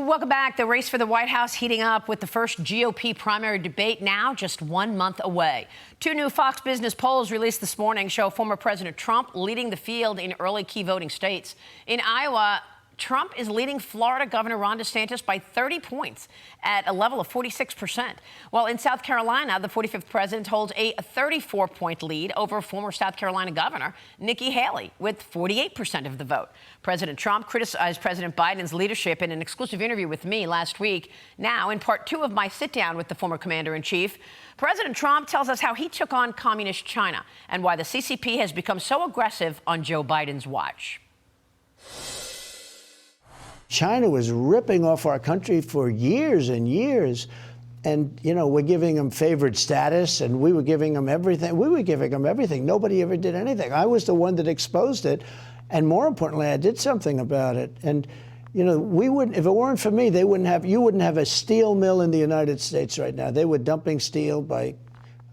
Welcome back. The race for the White House heating up with the first GOP primary debate now just 1 month away. Two new Fox Business polls released this morning show former President Trump leading the field in early key voting states. In Iowa, Trump is leading Florida Governor Ron DeSantis by 30 points at a level of 46%. While in South Carolina, the 45th president holds a 34-point lead over former South Carolina Governor Nikki Haley with 48% of the vote. President Trump criticized President Biden's leadership in an exclusive interview with me last week. Now, in part two of my sit-down with the former commander-in-chief, President Trump tells us how he took on communist China and why the CCP has become so aggressive on Joe Biden's watch. China was ripping off our country for years and years. And, you know, we're giving them favored status, and we were giving them everything. We were giving them everything. Nobody ever did anything. I was the one that exposed it. And more importantly, I did something about it. And, you know, we wouldn't, if it weren't for me, you wouldn't have a steel mill in the United States right now. They were dumping steel by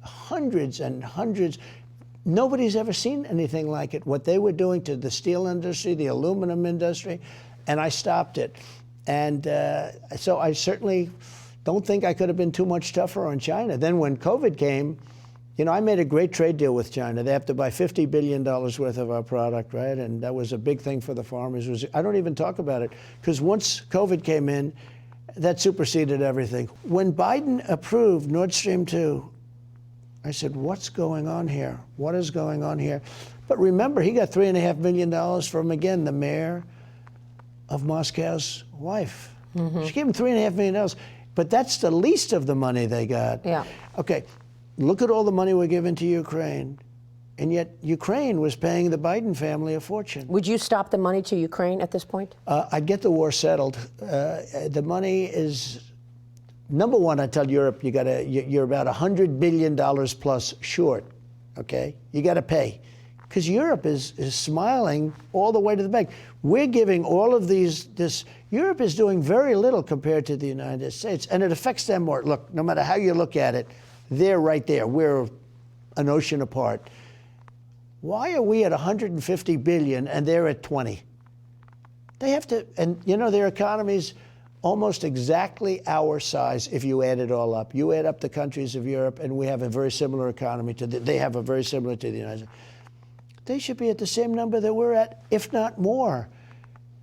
hundreds and hundreds. Nobody's ever seen anything like it. What they were doing to the steel industry, the aluminum industry. And I stopped it. And so I certainly don't think I could have been too much tougher on China. Then when COVID came, you know, I made a great trade deal with China. They have to buy $50 billion worth of our product, right? And that was a big thing for the farmers. I don't even talk about it, because once COVID came in, that superseded everything. When Biden approved Nord Stream 2, I said, what's going on here? What is going on here? But remember, he got $3.5 million from, again, the mayor of Moscow's wife. Mm-hmm. She gave him $3.5 million. But that's the least of the money they got. Yeah. Okay, look at all the money we're giving to Ukraine. And yet Ukraine was paying the Biden family a fortune. Would you stop the money to Ukraine at this point? I'd get the war settled. The money is, number one, I tell Europe, you're about $100 billion plus short, okay? You got to pay. Because Europe is smiling all the way to the bank. We're giving all of Europe is doing very little compared to the United States, and it affects them more. Look, no matter how you look at it, they're right there. We're an ocean apart. Why are we at 150 billion and they're at 20? They have to, and you know, their economy's almost exactly our size if you add it all up. You add up the countries of Europe, and we have a very similar economy they have a very similar to the United States. They should be at the same number that we're at, if not more.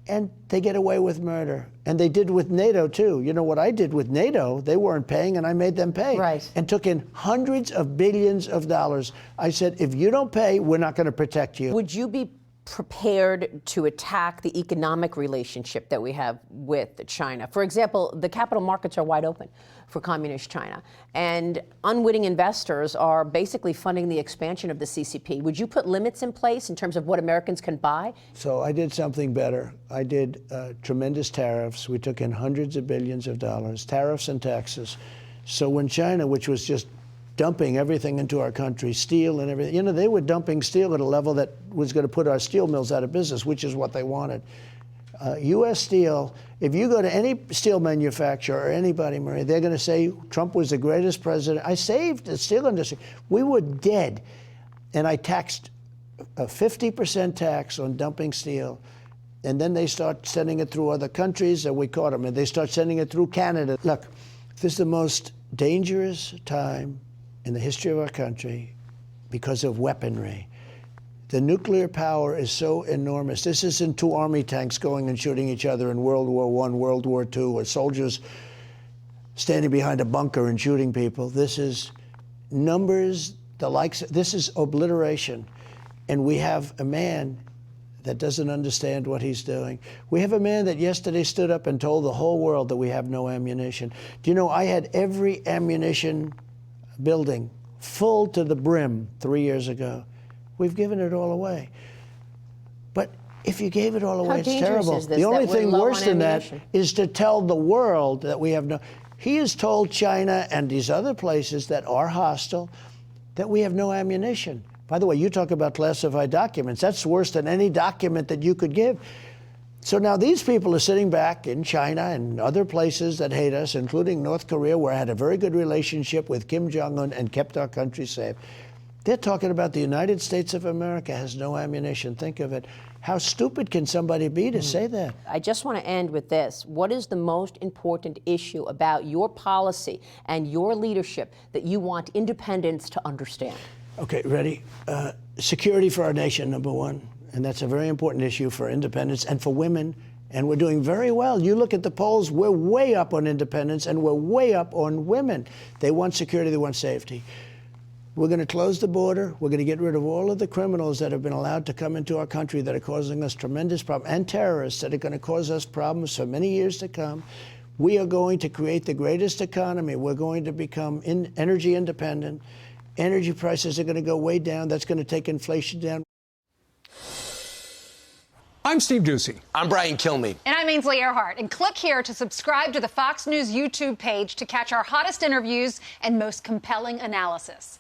And they get away with murder. And they did with NATO, too. You know what I did with NATO? They weren't paying, and I made them pay. Right. And took in hundreds of billions of dollars. I said, if you don't pay, we're not going to protect you. Would you be prepared to attack the economic relationship that we have with China? For example, the capital markets are wide open for communist China, and unwitting investors are basically funding the expansion of the CCP. Would you put limits in place in terms of what Americans can buy? So I did something better. I did tremendous tariffs. We took in hundreds of billions of dollars, tariffs and taxes. So when China, which was just dumping everything into our country, steel and everything, you know, they were dumping steel at a level that was going to put our steel mills out of business, which is what they wanted. U.S. Steel, if you go to any steel manufacturer or anybody, Maria, they're going to say Trump was the greatest president. I saved the steel industry. We were dead. And I taxed a 50% tax on dumping steel. And then they start sending it through other countries, and we caught them. And they start sending it through Canada. Look, this is the most dangerous time in the history of our country because of weaponry. The nuclear power is so enormous. This isn't two army tanks going and shooting each other in World War I, World War II, or soldiers standing behind a bunker and shooting people. This is numbers, this is obliteration. And we have a man that doesn't understand what he's doing. We have a man that yesterday stood up and told the whole world that we have no ammunition. Do you know, I had every ammunition building full to the brim 3 years ago. We've given it all away. But if you gave it all away, it's terrible. The only thing worse than that is to tell the world that we have no. He has told China and these other places that are hostile that we have no ammunition. By the way, you talk about classified documents. That's worse than any document that you could give. So now these people are sitting back in China and other places that hate us, including North Korea, where I had a very good relationship with Kim Jong-un and kept our country safe. They're talking about the United States of America has no ammunition. Think of it. How stupid can somebody be to say that? I just want to end with this. What is the most important issue about your policy and your leadership that you want independents to understand? Okay, ready? Security for our nation, number one. And that's a very important issue for independents and for women. And we're doing very well. You look at the polls, we're way up on independents and we're way up on women. They want security, they want safety. We're going to close the border. We're going to get rid of all of the criminals that have been allowed to come into our country that are causing us tremendous problems, and terrorists that are going to cause us problems for many years to come. We are going to create the greatest economy. We're going to become energy independent. Energy prices are going to go way down. That's going to take inflation down. I'm Steve Doocy. I'm Brian Kilmeade. And I'm Ainsley Earhart. And click here to subscribe to the Fox News YouTube page to catch our hottest interviews and most compelling analysis.